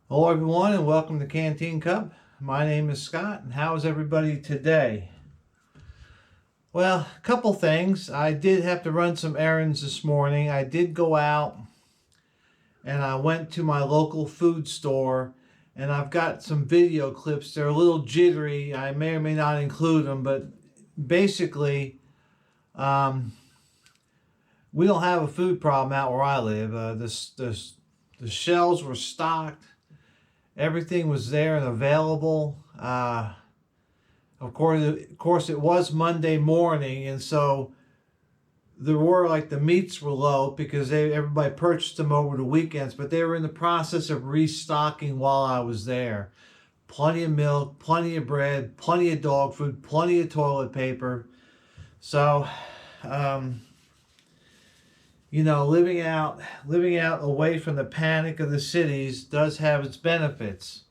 Hello everyone and welcome to Canteen Cup. My name is Scott and how is everybody today? Well, a couple things. I did have to run some errands this morning. I did go out and I went to my local food store and I've got some video clips. They're a little jittery. I may or may not include them, but basically we don't have a food problem out where I live. The shelves were stocked. Everything was there and available. Of course, it was Monday morning, and so there were the meats were low because everybody purchased them over the weekends. But they were in the process of restocking while I was there. Plenty of milk, plenty of bread, plenty of dog food, plenty of toilet paper. So, living out away from the panic of the cities does have its benefits.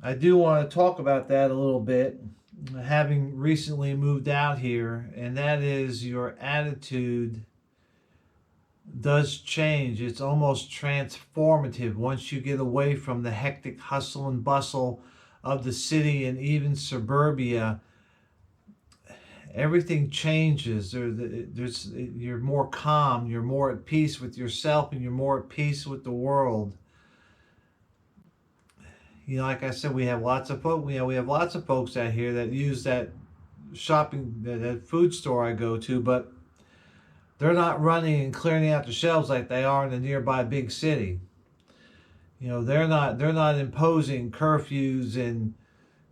I do want to talk about that a little bit, having recently moved out here, and that is your attitude does change. It's almost transformative once you get away from the hectic hustle and bustle of the city and even suburbia. Everything changes. You're more calm, you're more at peace with yourself, and you're more at peace with the world. Like I said, we have lots of folks. We have lots of folks out here that use that that food store I go to, but they're not running and clearing out the shelves like they are in a nearby big city. They're not imposing curfews and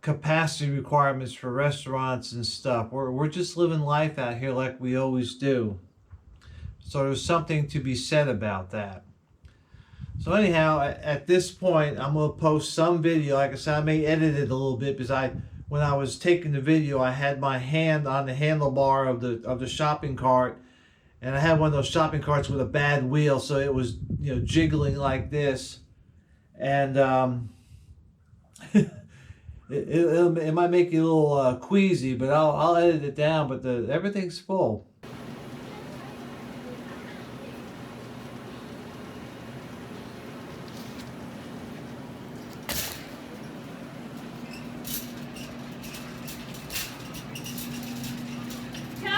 capacity requirements for restaurants and stuff. We're just living life out here like we always do. So there's something to be said about that. So anyhow, at this point, I'm going to post some video. Like I said, I may edit it a little bit because when I was taking the video, I had my hand on the handlebar of the shopping cart, and I had one of those shopping carts with a bad wheel, so it was jiggling like this, and it might make you a little queasy, but I'll edit it down. But everything's full.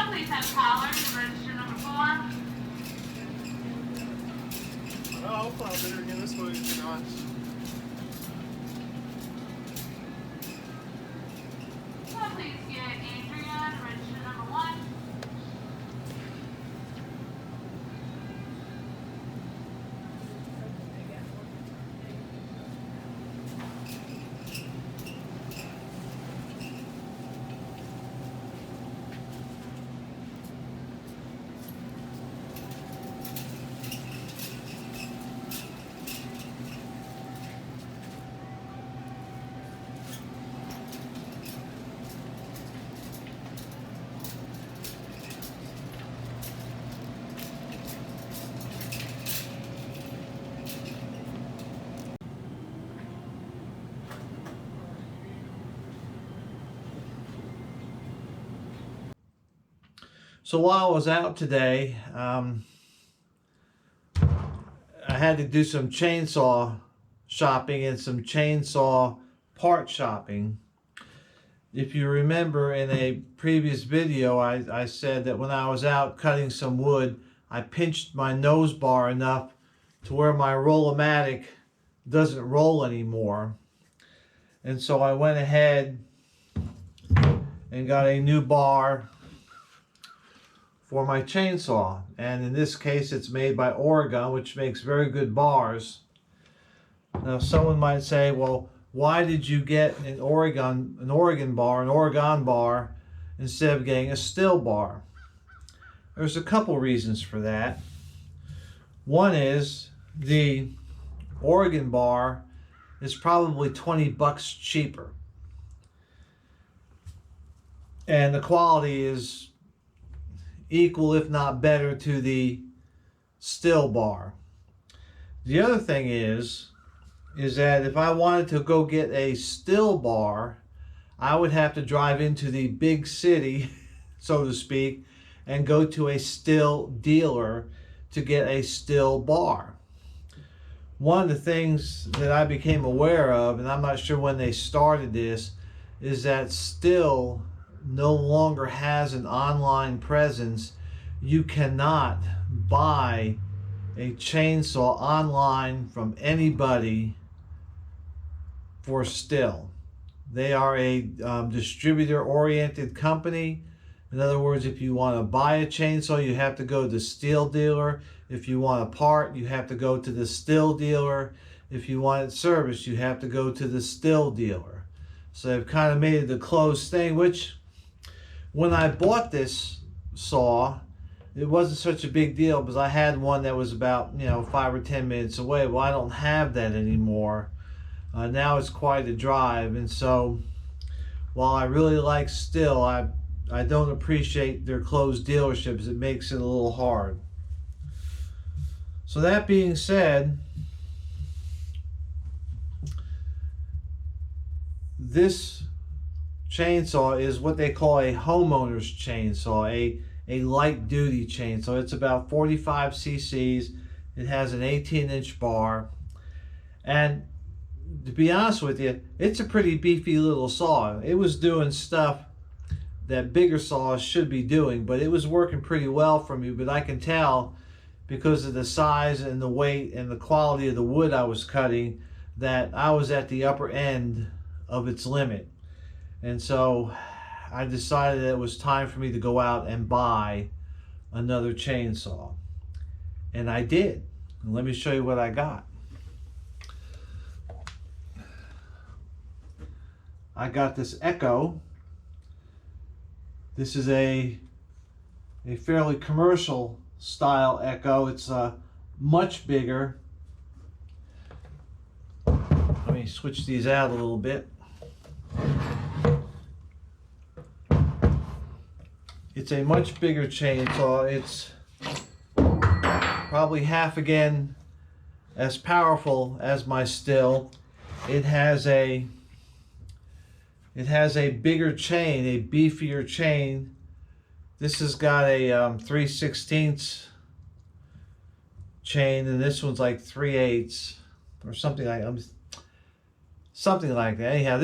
Please have collars and register number 4. I'll file bitter again this way if you're not. Please get Andrea and register number 1. So while I was out today, I had to do some chainsaw shopping and some chainsaw part shopping. If you remember in a previous video, I said that when I was out cutting some wood, I pinched my nose bar enough to where my Roll-O-Matic doesn't roll anymore. And so I went ahead and got a new bar for my chainsaw, and in this case it's made by Oregon, which makes very good bars. Now someone might say, well, why did you get an Oregon bar instead of getting a Stihl bar? There's a couple reasons for that. One is the Oregon bar is probably $20 cheaper, and the quality is equal, if not better, to the Stihl bar. The other thing is that if I wanted to go get a Stihl bar, I would have to drive into the big city, so to speak, and go to a Stihl dealer to get a Stihl bar. one of the things that I became aware of, and I'm not sure when they started this, is that Stihl no longer has an online presence. You cannot buy a chainsaw online from anybody for Stihl. They are a distributor-oriented company. In other words, if you want to buy a chainsaw, you have to go to the Stihl dealer. If you want a part, you have to go to the Stihl dealer. If you want it serviced, you have to go to the Stihl dealer. So they've kind of made it a closed thing, which when I bought this saw, it wasn't such a big deal because I had one that was about 5 or 10 minutes away. Well, I don't have that anymore. Now it's quite a drive, and so while I really like Stihl, I don't appreciate their closed dealerships. It makes it a little hard. So that being said, this chainsaw is what they call a homeowner's chainsaw, a light duty chainsaw. It's about 45 cc's. It has an 18-inch bar, and to be honest with you, it's a pretty beefy little saw. It was doing stuff that bigger saws should be doing, but it was working pretty well for me. But I can tell because of the size and the weight and the quality of the wood I was cutting that I was at the upper end of its limit. And so I decided it was time for me to go out and buy another chainsaw. And I did. And let me show you what I got. I got this Echo. This is a fairly commercial style Echo. It's much bigger. Let me switch these out a little bit. It's a much bigger chainsaw. It's probably half again as powerful as my Stihl. It has a bigger chain, a beefier chain. This has got a 3/16 chain, and this one's like 3/8 or something like that. Anyhow,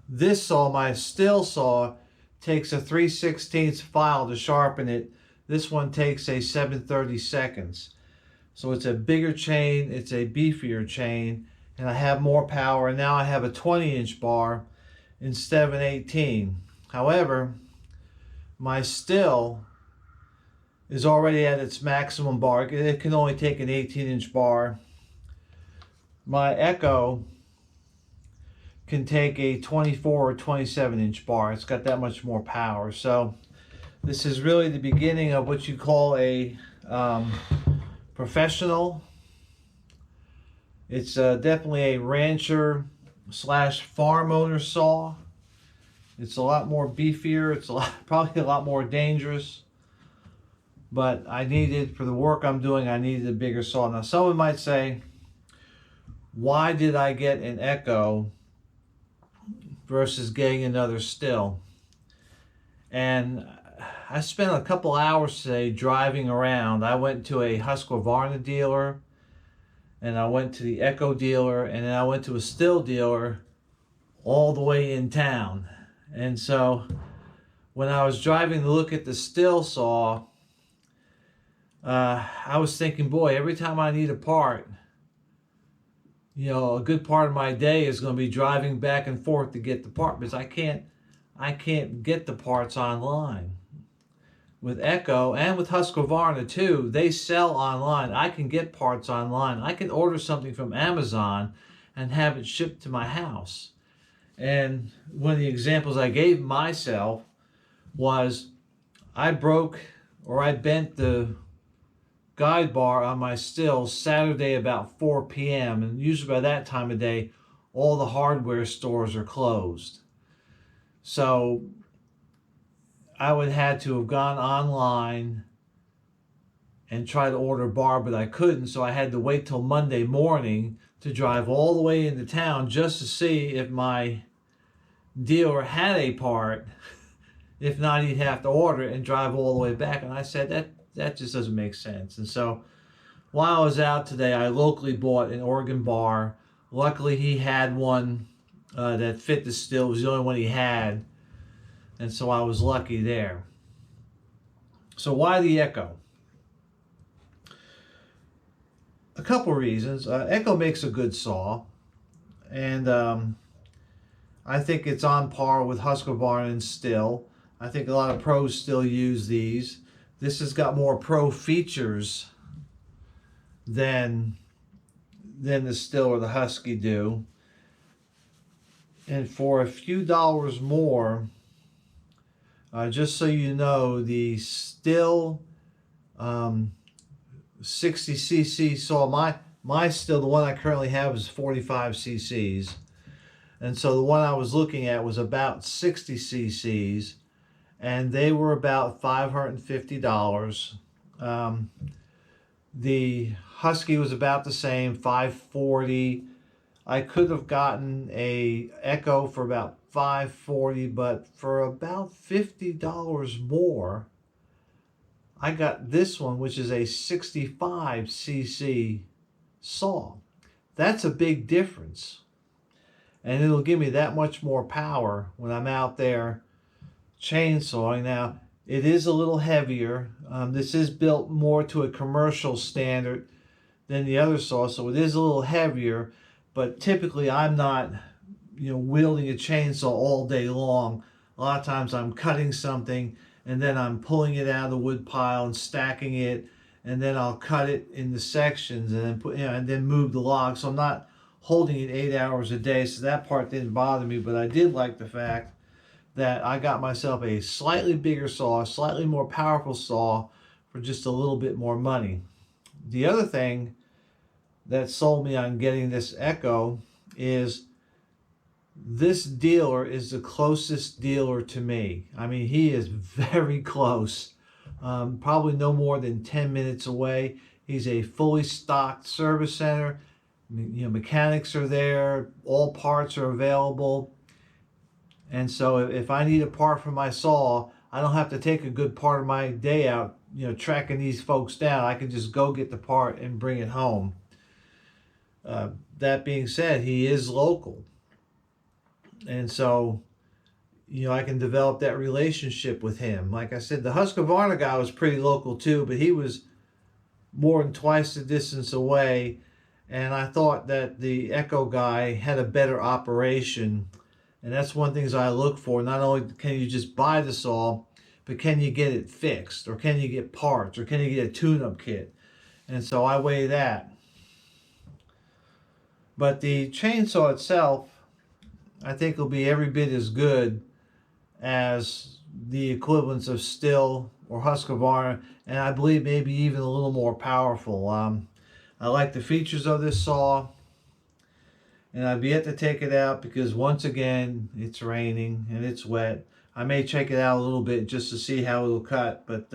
this saw, my Stihl saw, takes a 3/16 file to sharpen it. This one takes a 7/32. So it's a bigger chain, it's a beefier chain, and I have more power. And now I have a 20-inch bar instead of an 18. However, my Stihl is already at its maximum bar. It can only take an 18-inch bar. My Echo can take a 24 or 27-inch bar. It's got that much more power. So this is really the beginning of what you call a professional. It's definitely a rancher / farm owner saw. It's a lot more beefier. It's probably a lot more dangerous. But I needed, for the work I'm doing, I needed a bigger saw. Now someone might say, why did I get an Echo versus getting another Stihl? And I spent a couple hours today driving around. I went to a Husqvarna dealer, and I went to the Echo dealer, and then I went to a Stihl dealer all the way in town. And so when I was driving to look at the Stihl saw, I was thinking, boy, every time I need a part, a good part of my day is going to be driving back and forth to get the part, because I can't get the parts online. With Echo and with Husqvarna too, they sell online. I can get parts online. I can order something from Amazon and have it shipped to my house. And one of the examples I gave myself was I bent the guide bar on my Stihl Saturday about 4 p.m. and usually by that time of day all the hardware stores are closed. So I would have to have gone online and try to order a bar, but I couldn't, so I had to wait till Monday morning to drive all the way into town just to see if my dealer had a part. If not, he'd have to order it and drive all the way back. And I said, that just doesn't make sense. And so while I was out today, I locally bought an organ bar. Luckily, he had one that fit the still. It was the only one he had. And so I was lucky there. So why the Echo? A couple reasons. Echo makes a good saw. And I think it's on par with Husqvarna and Still. I think a lot of pros still use these. This has got more pro features than the Still or the Husky do. And for a few dollars more, just so you know, the Still 60cc saw, my Still, the one I currently have, is 45 cc's. And so the one I was looking at was about 60 cc's, and they were about $550. The Husky was about the same, $540. I could have gotten a Echo for about $540, but for about $50 more, I got this one, which is a 65 cc saw. That's a big difference. And it'll give me that much more power when I'm out there chainsawing. Now, it is a little heavier. This is built more to a commercial standard than the other saw, so it is a little heavier. But typically, I'm not, wielding a chainsaw all day long. A lot of times, I'm cutting something, and then I'm pulling it out of the wood pile and stacking it, and then I'll cut it into sections, and then put, and then move the log. So I'm not holding it 8 hours a day, so that part didn't bother me. But I did like the fact that I got myself a slightly bigger saw, a slightly more powerful saw for just a little bit more money. The other thing that sold me on getting this Echo is this dealer is the closest dealer to me. I mean, he is very close, probably no more than 10 minutes away. He's a fully stocked service center. Mechanics are there, all parts are available. And so if I need a part for my saw, I don't have to take a good part of my day out, tracking these folks down. I can just go get the part and bring it home. That being said, he is local. And so, I can develop that relationship with him. Like I said, the Husqvarna guy was pretty local too, but he was more than twice the distance away. And I thought that the Echo guy had a better operation. And that's one of the things I look for. Not only can you just buy the saw, but can you get it fixed? Or can you get parts? Or can you get a tune-up kit? And so I weigh that. But the chainsaw itself, I think, will be every bit as good as the equivalents of Still or Husqvarna. And I believe maybe even a little more powerful. I like the features of this saw, and I've yet to take it out because once again it's raining and it's wet. I may check it out a little bit just to see how it'll cut, but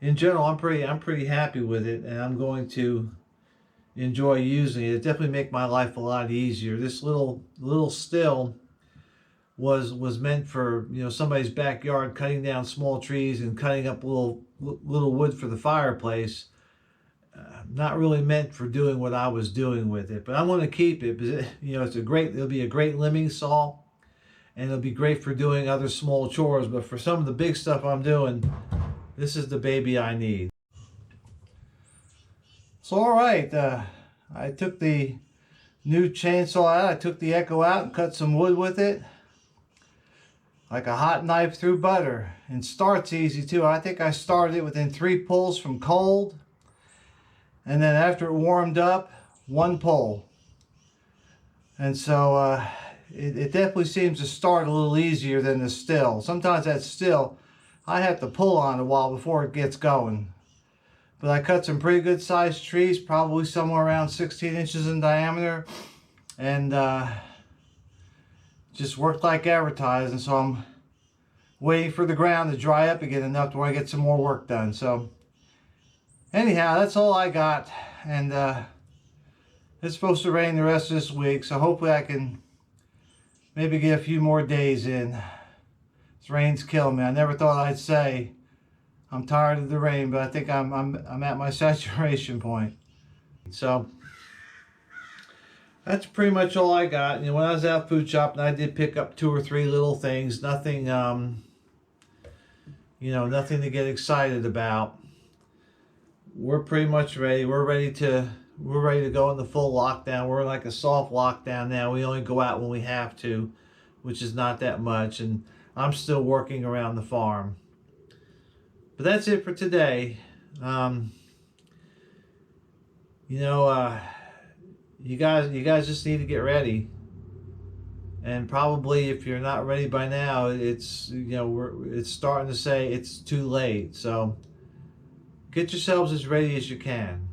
in general I'm pretty happy with it, and I'm going to enjoy using it. It definitely make my life a lot easier. This little Still was meant for somebody's backyard, cutting down small trees and cutting up little wood for the fireplace. Not really meant for doing what I was doing with it, but I'm going to keep it because it'll be a great limbing saw, and it'll be great for doing other small chores. But for some of the big stuff I'm doing, this is the baby I need. So all right, I took the new chainsaw out. I took the Echo out and cut some wood with it, like a hot knife through butter. And starts easy too. I think I started it within 3 pulls from cold. And then after it warmed up, 1 pull. And so it definitely seems to start a little easier than the Still. Sometimes that Still, I have to pull on it a while before it gets going. But I cut some pretty good sized trees, probably somewhere around 16 inches in diameter. And just worked like advertised. And so I'm waiting for the ground to dry up again enough to where I get some more work done. So anyhow, that's all I got, and it's supposed to rain the rest of this week, so hopefully I can maybe get a few more days in. This rain's killing me. I never thought I'd say I'm tired of the rain, but I think I'm at my saturation point. So that's pretty much all I got. You know, when I was out food shopping, I did pick up 2 or 3 little things. Nothing, you know, nothing to get excited about. We're pretty much ready. We're ready to go into full lockdown. We're in like a soft lockdown now. We only go out when we have to, which is not that much. And I'm still working around the farm. But that's it for today. You know, you guys just need to get ready. And probably if you're not ready by now, it's, you know, it's starting to say it's too late. So get yourselves as ready as you can.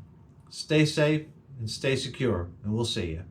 Stay safe and stay secure, and we'll see you.